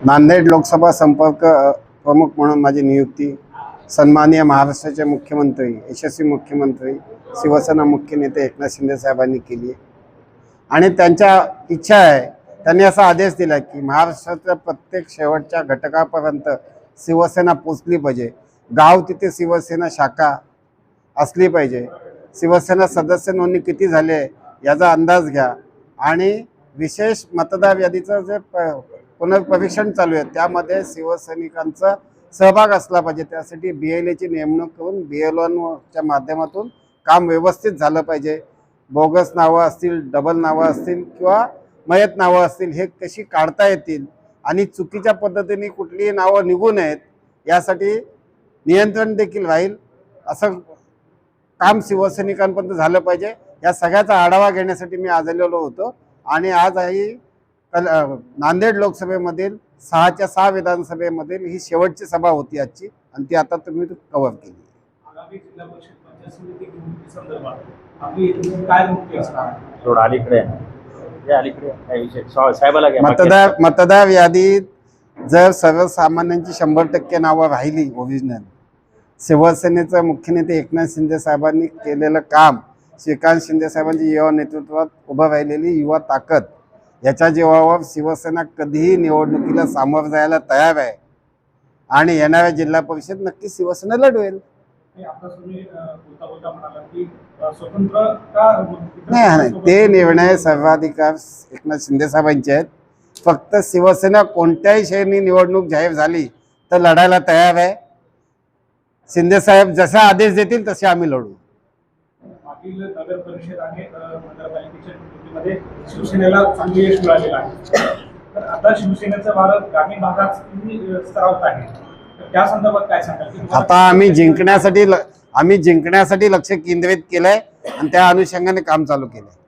नांदेड लोकसभा संपर्क प्रमुख म्हणून माझी नियुक्ती सन्माननीय महाराष्ट्राचे मुख्यमंत्री, यशस्वी मुख्यमंत्री, शिवसेना मुख्य नेते एकनाथ शिंदे साहेबांनी केली आणि त्यांच्या इच्छा आहे, त्यांनी असा आदेश दिला की महाराष्ट्राच्या प्रत्येक शेवटच्या घटकापर्यंत शिवसेना पोचली पाहिजे, गाव तिथे शिवसेना शाखा असली पाहिजे, शिवसेना सदस्य नोंदणी किती झाले याचा अंदाज घ्या आणि विशेष मतदार यादीचं जे पुनर्परीक्षण चालू आहे त्यामध्ये शिवसैनिकांचा सहभाग असला पाहिजे। त्यासाठी BLAची नेमणूक करून BLOच्या माध्यमातून काम व्यवस्थित झालं पाहिजे। बोगस नावं असतील, डबल नावं असतील किंवा मयत नावं असतील हे कशी काढता येतील आणि चुकीच्या पद्धतीने कुठलीही नावं निघू नयेत यासाठी नियंत्रण देखील राहील, असं काम शिवसैनिकांपर्यंत झालं पाहिजे। या सगळ्याचा आढावा घेण्यासाठी मी आज आलेलो होतो आणि आज नांदेड लोकसभेमधील 6च्या 6 विधानसभेमधील ही शेवटची सभा होती आजची आणि ती आता तुम्ही कव्हर केली। आगामी जिल्हा परिषद पंचायत समिती निवडणुकीसंदर्भात आपली काय मुख्य असणार? थोडं अलीकडे काय विषय साहेबाला घ्या। मतदार यादीत जर सर्वसामान्यांची 100% नावं राहिली ओरिजिनल, शिवसेनेचे मुख्य नेते एकनाथ शिंदे साहेबांनी केलेलं काम, श्रीकांत शिंदे साहेबांची युवा नेतृत्वात उभं राहिलेली युवा ताकद, याच्या जीवावर शिवसेना कधीही निवडणुकीला सामोरं जायला तयार आहे आणि येणाऱ्या जिल्हा परिषद नक्की शिवसेना लढवेल। नाही, ते निर्णय सर्वाधिकार एकनाथ शिंदे साहेबांचे आहेत। फक्त शिवसेना कोणत्याही शहरी निवडणूक जाहीर झाली तर लढायला तयार आहे। शिंदे साहेब जसा आदेश देतील तसे आम्ही लढू। मागील नगर परिषद आणि नगरपालिकेच्या निवडणुकीमध्ये शिवसेनेला चांगले यश मिळालेलं आहे, तर आता शिवसेनेचं भारत ग्रामीण भागात स्तरावत आहे, तर त्या संदर्भात काय सांगाल? आता आम्ही जिंकण्यासाठी लक्ष केंद्रित केलंय आणि त्या अनुषंगाने काम चालू केलंय।